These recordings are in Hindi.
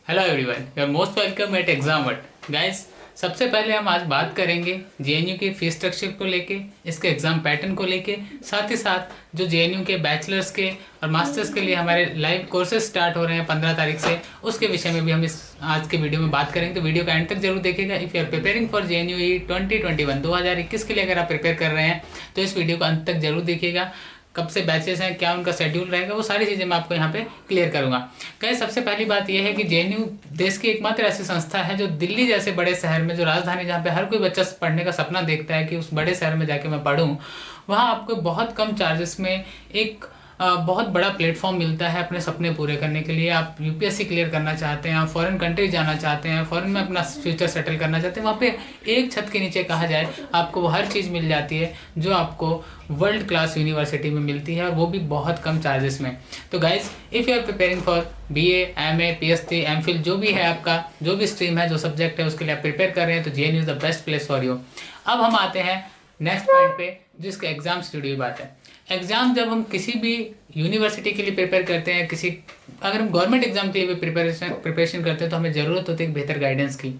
Hello everyone, you are most welcome at Examvert guys. सबसे पहले हम आज बात करेंगे जेएनयू के फीस स्ट्रक्चर को लेके, इसके एग्ज़ाम पैटर्न को लेके, साथ ही साथ जो जेएनयू के बैचलर्स के और मास्टर्स के लिए हमारे लाइव कोर्सेज स्टार्ट हो रहे हैं 15 तारीख से, उसके विषय में भी हम इस आज के वीडियो में बात करेंगे। तो वीडियो का एंड तक जरूर देखिएगा। If you are preparing for JNU 2021 2021 के लिए अगर आप प्रिपेयर कर रहे हैं तो इस वीडियो को अंत तक जरूर देखिएगा। कब से बैचेस हैं, क्या उनका शेड्यूल रहेगा, वो सारी चीज़ें मैं आपको यहाँ पे क्लियर करूँगा। कहीं सबसे पहली बात यह है कि जेएनयू देश की एकमात्र ऐसी संस्था है जो दिल्ली जैसे बड़े शहर में, जो राजधानी जहाँ पे हर कोई बच्चा पढ़ने का सपना देखता है कि उस बड़े शहर में जाके मैं पढ़ूँ, वहाँ आपको बहुत कम चार्जेस में एक बहुत बड़ा प्लेटफॉर्म मिलता है अपने सपने पूरे करने के लिए। आप यूपीएससी क्लियर करना चाहते हैं, आप फॉरेन कंट्री जाना चाहते हैं, फॉरेन में अपना फ्यूचर सेटल करना चाहते हैं, वहाँ पे एक छत के नीचे कहा जाए आपको वो हर चीज़ मिल जाती है जो आपको वर्ल्ड क्लास यूनिवर्सिटी में मिलती है, और वो भी बहुत कम चार्जेस में। तो guys, if you are preparing for BA, MA, PhD, MPhil, जो भी है आपका, जो भी स्ट्रीम है, जो सब्जेक्ट है, उसके लिए आप प्रिपेयर कर रहे हैं, तो JNU is the best place for you. अब हम आते हैं नेक्स्ट पॉइंट पे, जिसका एग्जाम शेड्यूल बात है। एग्ज़ाम जब हम किसी भी यूनिवर्सिटी के लिए प्रिपेयर करते हैं, अगर हम गवर्नमेंट एग्जाम के लिए भी प्रिपरेशन करते हैं, तो हमें ज़रूरत होती है एक बेहतर गाइडेंस की।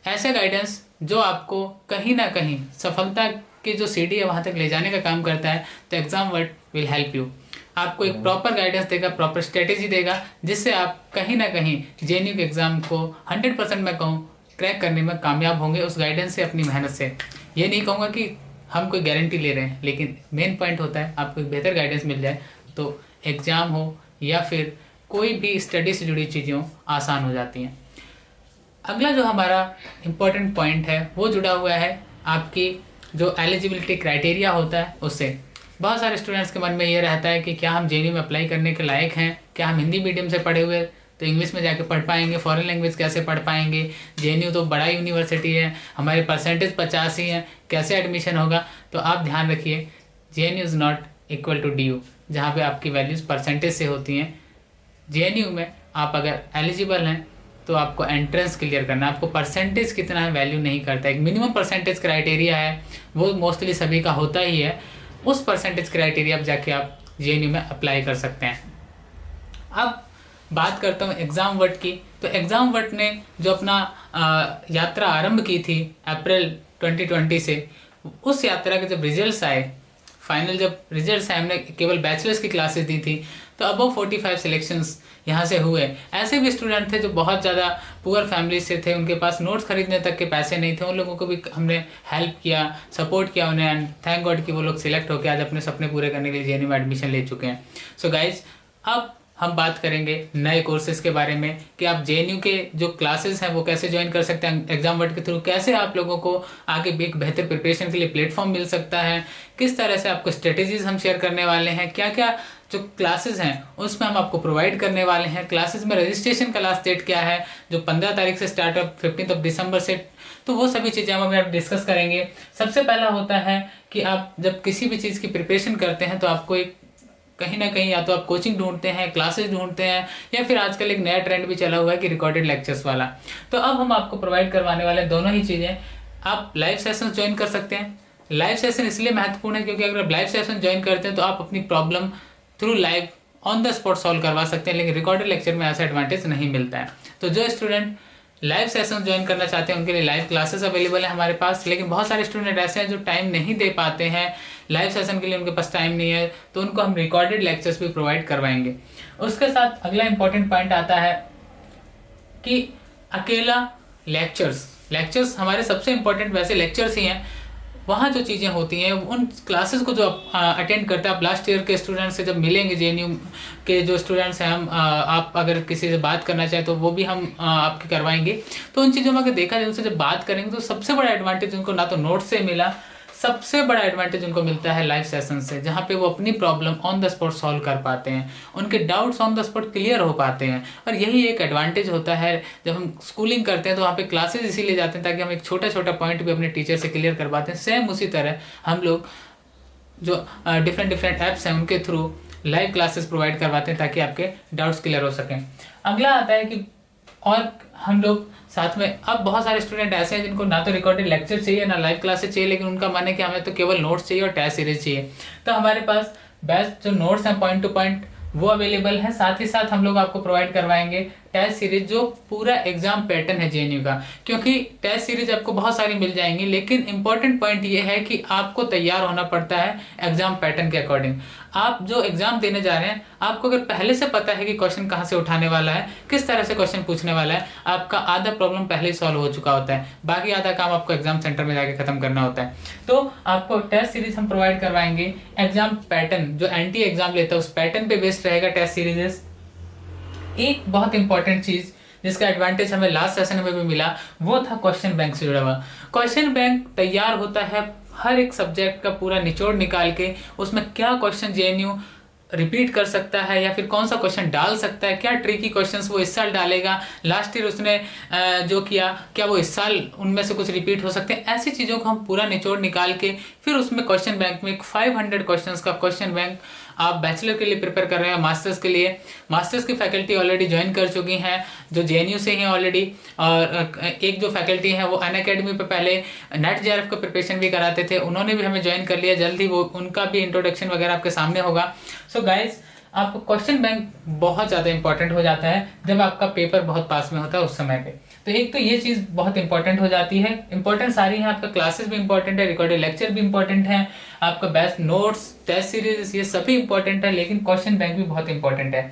ऐसा गाइडेंस जो आपको कहीं ना कहीं सफलता की जो सीढ़ी है वहाँ तक ले जाने का काम करता है। तो एग्जामवर्ट विल हेल्प यू। आपको एक प्रॉपर गाइडेंस देगा, प्रॉपर स्ट्रेटेजी देगा, जिससे आप कहीं ना कहीं जेएनयू के एग्ज़ाम को 100% मैं कहूँ क्रैक करने में कामयाब होंगे, उस गाइडेंस से, अपनी मेहनत से। ये नहीं कहूँगा कि हम कोई गारंटी ले रहे हैं, लेकिन मेन पॉइंट होता है आपको एक बेहतर गाइडेंस मिल जाए तो एग्ज़ाम हो या फिर कोई भी स्टडी से जुड़ी चीज़ें हो, आसान हो जाती हैं। अगला जो हमारा इम्पोर्टेंट पॉइंट है वो जुड़ा हुआ है आपकी जो एलिजिबिलिटी क्राइटेरिया होता है उससे। बहुत सारे स्टूडेंट्स के मन में ये रहता है कि क्या हम जेएनयू में अप्लाई करने के लायक हैं, क्या हम हिंदी मीडियम से पढ़े हुए तो इंग्लिश में जाके पढ़ पाएंगे, फॉरेन लैंग्वेज कैसे पढ़ पाएंगे, जेएनयू तो बड़ा यूनिवर्सिटी है, हमारे परसेंटेज 50 ही हैं, कैसे एडमिशन होगा। तो आप ध्यान रखिए, JNU is not equal to DU, जहाँ पे आपकी वैल्यूज़ परसेंटेज से होती हैं। जेएनयू में आप अगर एलिजिबल हैं तो आपको एंट्रेंस क्लियर करना है, आपको परसेंटेज कितना है वैल्यू नहीं करता। एक मिनिमम परसेंटेज क्राइटेरिया है, वो मोस्टली सभी का होता ही है। उस परसेंटेज क्राइटेरिया पर जाके आप जेएनयू में अप्लाई कर सकते हैं। अब बात करता हूँ एग्ज़ामवर्ट की। तो एग्ज़ामवर्ट ने जो अपना यात्रा आरंभ की थी अप्रैल 2020 से, उस यात्रा के जब रिजल्ट्स आए, फाइनल जब रिजल्ट्स आए, हमने केवल बैचलर्स की क्लासेस दी थी, तो अबव 45 सिलेक्शंस यहाँ से हुए। ऐसे भी स्टूडेंट थे जो बहुत ज़्यादा पुअर फैमिली से थे, उनके पास नोट्स खरीदने तक के पैसे नहीं थे, उन लोगों को भी हमने हेल्प किया, सपोर्ट किया उन्हें, एंड थैंक गॉड कि वो लोग सिलेक्ट होकर आज अपने सपने पूरे करने के लिए जेएनयू में एडमिशन ले चुके हैं। सो गाइज, अब हम बात करेंगे नए कोर्सेज के बारे में कि आप जेएनयू के जो क्लासेस हैं वो कैसे ज्वाइन कर सकते हैं एग्जामवर्ट के थ्रू, कैसे आप लोगों को आगे एक बेहतर प्रिपरेशन के लिए प्लेटफॉर्म मिल सकता है, किस तरह से आपको स्ट्रेटेजीज हम शेयर करने वाले हैं, क्या क्या जो क्लासेस हैं उसमें हम आपको प्रोवाइड करने वाले हैं। क्लासेस में रजिस्ट्रेशन का लास्ट डेट क्या है, जो 15 तारीख से स्टार्ट है 15 दिसंबर से, तो वो सभी चीज़ें हम अभी डिस्कस करेंगे। सबसे पहला होता है कि आप जब किसी भी चीज़ की प्रिपरेशन करते हैं तो आपको एक कहीं ना कहीं या तो आप कोचिंग ढूंढते हैं, क्लासेस ढूंढते हैं, या फिर आजकल एक नया ट्रेंड भी चला हुआ है कि रिकॉर्डेड लेक्चर्स वाला। तो अब हम आपको प्रोवाइड करवाने वाले दोनों ही चीज़ें। आप लाइव सेशन ज्वाइन कर सकते हैं। लाइव सेशन इसलिए महत्वपूर्ण है क्योंकि अगर आप लाइव सेशन ज्वाइन करते हैं तो आप अपनी problem through live on the spot solve करवा सकते हैं, लेकिन रिकॉर्डेड लेक्चर में ऐसा एडवांटेज नहीं मिलता है। तो जो स्टूडेंट लाइव सेशन ज्वाइन करना चाहते हैं उनके लिए लाइव क्लासेस अवेलेबल है हमारे पास, लेकिन बहुत सारे स्टूडेंट ऐसे हैं जो टाइम नहीं दे पाते हैं लाइव सेशन के लिए, उनके पास टाइम नहीं है, तो उनको हम रिकॉर्डेड लेक्चर्स भी प्रोवाइड करवाएंगे। उसके साथ अगला इंपॉर्टेंट पॉइंट आता है कि अकेला लेक्चर्स हमारे सबसे इंपॉर्टेंट वैसे लेक्चर्स ही हैं। वहाँ जो चीज़ें होती हैं उन क्लासेस को जो आप अटेंड करते हैं, आप लास्ट ईयर के स्टूडेंट्स से जब मिलेंगे, जेएनयू के जो स्टूडेंट्स हैं, हम आप अगर किसी से बात करना चाहें तो वो भी हम आपके करवाएंगे। तो उन चीज़ों में अगर देखा जाए, उनसे जब बात करेंगे तो सबसे बड़ा एडवांटेज उनको ना तो नोट से मिला, सबसे बड़ा एडवांटेज उनको मिलता है लाइव सेशन से, जहाँ पे वो अपनी problem on the spot solve कर पाते हैं, उनके doubts on the spot clear हो पाते हैं। और यही एक एडवांटेज होता है जब हम स्कूलिंग करते हैं, तो वहाँ पे क्लासेस इसीलिए जाते हैं ताकि हम एक छोटा छोटा पॉइंट भी अपने टीचर से क्लियर कर पाते हैं। सेम उसी तरह हम लोग जो डिफरेंट ऐप्स हैं उनके थ्रू लाइव क्लासेस प्रोवाइड करवाते हैं ताकि आपके डाउट्स क्लियर हो सकें। अगला आता है कि और हम लोग साथ में, अब बहुत सारे स्टूडेंट ऐसे हैं जिनको ना तो रिकॉर्डेड लेक्चर चाहिए ना लाइव क्लासेस चाहिए, लेकिन उनका मानना है कि हमें तो केवल नोट्स चाहिए और टेस्ट सीरीज चाहिए। तो हमारे पास बेस्ट जो नोट्स हैं पॉइंट टू पॉइंट वो अवेलेबल है। साथ ही साथ हम लोग आपको प्रोवाइड करवाएंगे टेस्ट सीरीज, जो पूरा एग्जाम पैटर्न है जेएनयू का, क्योंकि टेस्ट सीरीज आपको बहुत सारी मिल जाएंगी, लेकिन इंपॉर्टेंट पॉइंट ये है कि आपको तैयार होना पड़ता है एग्जाम पैटर्न के अकॉर्डिंग। आप जो एग्जाम देने जा रहे हैं, आपको अगर पहले से पता है कि क्वेश्चन कहाँ से उठाने वाला है, किस तरह से क्वेश्चन पूछने वाला है, आपका आधा प्रॉब्लम पहले ही सॉल्व हो चुका होता है, बाकी आधा काम आपको एग्जाम सेंटर में जाके खत्म करना होता है। तो आपको टेस्ट सीरीज हम प्रोवाइड करवाएंगे, एग्जाम पैटर्न जो एंटी एग्जाम लेता है उस पैटर्न पे बेस्ड रहेगा टेस्ट सीरीजेस। एक बहुत इंपॉर्टेंट चीज जिसका एडवांटेज हमें लास्ट सेशन में भी मिला, वो था क्वेश्चन बैंक से जुड़ा हुआ। क्वेश्चन बैंक तैयार होता है हर एक सब्जेक्ट का पूरा निचोड़ निकाल के, उसमें क्या क्वेश्चन जेएनयू रिपीट कर सकता है या फिर कौन सा क्वेश्चन डाल सकता है, क्या ट्रिकी क्वेश्चंस वो इस साल डालेगा, लास्ट ईयर उसने जो किया क्या वो इस साल उनमें से कुछ रिपीट हो सकते हैं। ऐसी चीज़ों को हम पूरा निचोड़ निकाल के फिर उसमें क्वेश्चन बैंक में एक 500 क्वेश्चंस का क्वेश्चन बैंक आप बैचलर के लिए प्रिपेयर कर रहे हैं, मास्टर्स के लिए, मास्टर्स की फैकल्टी ऑलरेडी ज्वाइन कर चुकी हैं जो जेएनयू से हैं ऑलरेडी, और एक जो फैकल्टी है वो अनअकैडमी पे पहले नेट जेआरएफ का प्रिपरेशन भी कराते थे, उन्होंने भी हमें ज्वाइन कर लिया, जल्द ही वो उनका भी इंट्रोडक्शन वगैरह आपके सामने होगा। सो गाइज, आपको क्वेश्चन बैंक बहुत ज़्यादा इंपॉर्टेंट हो जाता है जब आपका पेपर बहुत पास में होता है उस समय पे। तो एक तो ये चीज़ बहुत इंपॉर्टेंट हो जाती है, इंपॉर्टेंट सारी है, आपका क्लासेस भी इंपॉर्टेंट है, रिकॉर्डेड लेक्चर भी इंपॉर्टेंट है, आपका बेस्ट नोट्स, टेस्ट सीरीज, ये सभी इंपॉर्टेंट है, लेकिन क्वेश्चन बैंक भी बहुत इंपॉर्टेंट है।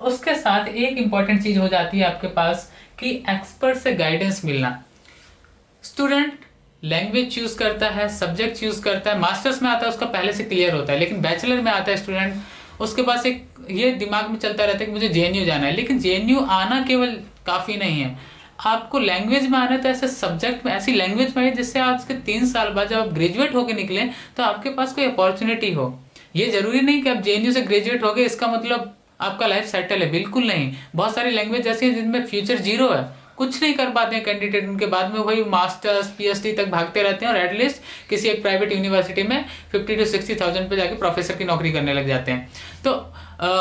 उसके साथ एक इंपॉर्टेंट चीज़ हो जाती है आपके पास कि एक्सपर्ट से गाइडेंस मिलना। स्टूडेंट लैंग्वेज चूज करता है, सब्जेक्ट चूज करता है, मास्टर्स में आता है उसका पहले से क्लियर होता है, लेकिन बैचलर में आता है स्टूडेंट, उसके पास एक ये दिमाग में चलता रहता है कि मुझे जेएनयू जाना है, लेकिन जेएनयू आना केवल काफ़ी नहीं है, आपको लैंग्वेज में आना है। तो ऐसे सब्जेक्ट में, ऐसी लैंग्वेज में जिससे आज के 3 साल बाद जब आप ग्रेजुएट होकर निकले तो आपके पास कोई अपॉर्चुनिटी हो। ये जरूरी नहीं कि आप जेएनयू से ग्रेजुएट हो गए इसका मतलब आपका लाइफ सेटल है, बिल्कुल नहीं। बहुत सारी लैंग्वेज ऐसी है जिनमें फ्यूचर जीरो है, कुछ नहीं कर पाते हैं कैंडिडेट, उनके बाद में वही मास्टर्स पीएचडी तक भागते रहते हैं और एटलीस्ट किसी एक प्राइवेट यूनिवर्सिटी में 50 to 60,000 पे जाके प्रोफेसर की नौकरी करने लग जाते हैं। तो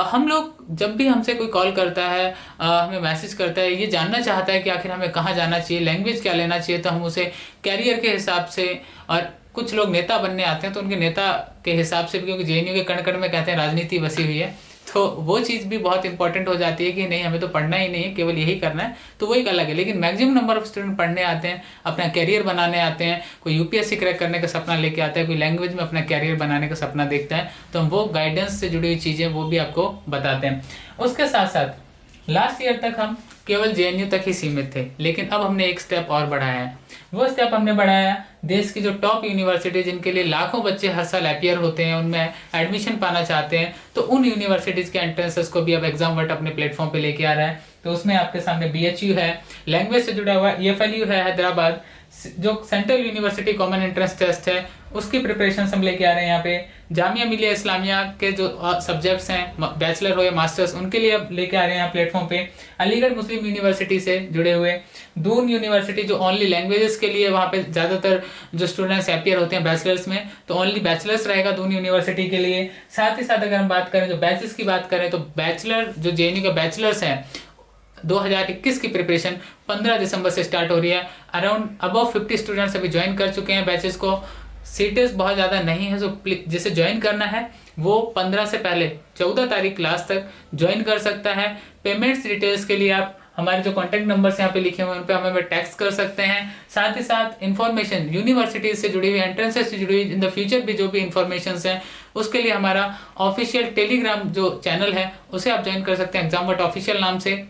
हम लोग जब भी हमसे कोई कॉल करता है, हमें मैसेज करता है, ये जानना चाहता है कि आखिर हमें कहाँ जाना चाहिए, लैंग्वेज क्या लेना चाहिए, तो हम उसे कैरियर के हिसाब से, और कुछ लोग नेता बनने आते हैं तो उनके नेता के हिसाब से भी, क्योंकि जेएनयू के कण कण में कहते हैं राजनीति बसी हुई है, तो वो चीज़ भी बहुत इंपॉर्टेंट हो जाती है कि नहीं हमें तो पढ़ना ही नहीं है, केवल यही करना है, तो वो एक अलग है। लेकिन मैक्सिमम नंबर ऑफ स्टूडेंट पढ़ने आते हैं, अपना कैरियर बनाने आते हैं, कोई यूपीएससी क्रैक करने का सपना लेके आता है, कोई लैंग्वेज में अपना कैरियर बनाने का सपना देखता है, तो हम वो गाइडेंस से जुड़ी हुई चीज़ें वो भी आपको बताते हैं। उसके साथ साथ लास्ट ईयर तक हम केवल जेएनयू तक ही सीमित थे, लेकिन अब हमने एक स्टेप और बढ़ाया है। वो स्टेप हमने बढ़ाया देश की जो टॉप यूनिवर्सिटी जिनके लिए लाखों बच्चे हर साल अपियर होते हैं, उनमें एडमिशन पाना चाहते हैं, तो उन यूनिवर्सिटीज के एंट्रेंसेस को भी अब एग्जामवर्ट अपने प्लेटफॉर्म पे लेके आ रहा है। तो उसमें आपके सामने बीएचयू है, लैंग्वेज से जुड़ा हुआ ईएफएलयू है हैदराबाद, जो central university common entrance test है उसकी प्रिपरेशन हम लेके आ रहे हैं यहाँ पे। जामिया मिलिया इस्लामिया के जो सब्जेक्ट्स हैं, बैचलर हो या मास्टर्स, उनके लिए अब लेके आ रहे हैं यहाँ प्लेटफॉर्म पे। अलीगढ़ मुस्लिम यूनिवर्सिटी से जुड़े हुए दून यूनिवर्सिटी जो ओनली लैंग्वेजेस के लिए, वहाँ पे ज़्यादातर जो स्टूडेंट्स अपियर होते हैं बैचलर्स में, तो ओनली बैचलर्स रहेगा दून यूनिवर्सिटी के लिए। साथ ही साथ अगर हम बात करें, जो बैचेस की बात करें, तो बैचलर जो जेएनयू का बैचलर्स हैं 2021 की प्रिपरेशन 15 दिसंबर से स्टार्ट हो रही है। अराउंड अबव 50 स्टूडेंट्स अभी ज्वाइन कर चुके हैं बैचेस को। सीटें बहुत ज़्यादा नहीं है, जो जिसे ज्वाइन करना है वो 15 से पहले 14 तारीख क्लास तक ज्वाइन कर सकता है। पेमेंट्स डिटेल्स के लिए आप हमारे जो कॉन्टैक्ट नंबर्स यहाँ पे लिखे हुए हैं उन पे हमें टेक्स्ट कर सकते हैं। साथ ही साथ इन्फॉर्मेशन यूनिवर्सिटीज से जुड़ी हुई, एंट्रेंसेस से जुड़ी हुई, इन द फ्यूचर भी जो भी इन्फॉर्मेशन हैं उसके लिए हमारा ऑफिशियल टेलीग्राम जो चैनल है उसे आप ज्वाइन कर सकते हैं एग्जामवर्ट ऑफिशियल नाम से।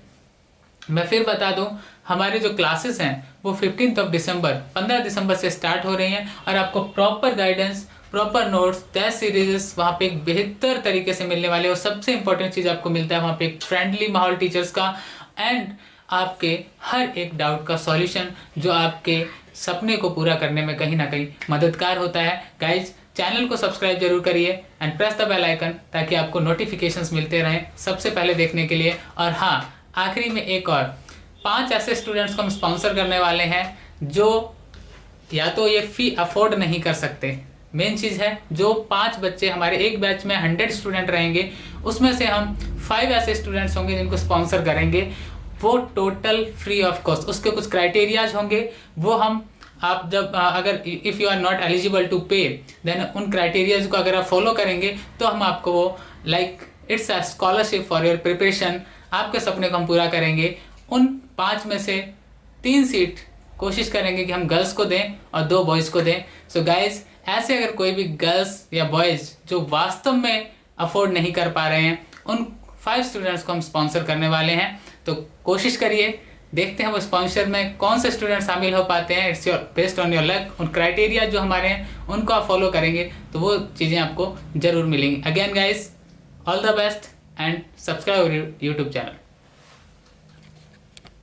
मैं फिर बता दूं, हमारे जो क्लासेस हैं वो 15 दिसंबर 15 दिसंबर से स्टार्ट हो रही हैं, और आपको proper guidance, proper notes, test serieses वहाँ पे एक बेहतर तरीके से मिलने वाले। और सबसे इंपॉर्टेंट चीज़ आपको मिलता है वहाँ पे एक फ्रेंडली माहौल टीचर्स का, एंड आपके हर एक डाउट का सॉल्यूशन जो आपके सपने को पूरा करने में कहीं ना कहीं मददगार होता है। गाइज, चैनल को सब्सक्राइब जरूर करिए and press the bell icon, ताकि आपको नोटिफिकेशंस मिलते रहें सबसे पहले देखने के लिए। और हाँ, आखिरी में एक और 5 ऐसे स्टूडेंट्स को हम स्पॉन्सर करने वाले हैं जो या तो ये फी अफोर्ड नहीं कर सकते। मेन चीज़ है, जो 5 बच्चे हमारे एक बैच में 100 स्टूडेंट रहेंगे, उसमें से हम 5 ऐसे स्टूडेंट्स होंगे जिनको स्पॉन्सर करेंगे, वो टोटल फ्री ऑफ कॉस्ट। उसके कुछ क्राइटेरियाज होंगे, वो हम आप जब अगर if you are not eligible to pay, then उन क्राइटेरियाज को अगर आप फॉलो करेंगे तो हम आपको वो it's a scholarship for your preparation. आपके सपने को हम पूरा करेंगे। उन 5 में से 3 सीट कोशिश करेंगे कि हम गर्ल्स को दें और 2 बॉयज़ को दें। सो गाइज, ऐसे अगर कोई भी गर्ल्स या बॉयज़ जो वास्तव में अफोर्ड नहीं कर पा रहे हैं, उन 5 स्टूडेंट्स को हम स्पॉन्सर करने वाले हैं। तो कोशिश करिए, देखते हैं वो स्पॉन्सर में कौन से स्टूडेंट शामिल हो पाते हैं। It's your based on your luck. उन क्राइटेरिया जो हमारे हैं उनको आप फॉलो करेंगे तो वो चीज़ें आपको ज़रूर मिलेंगी। Again guys, all the best and subscribe YouTube channel.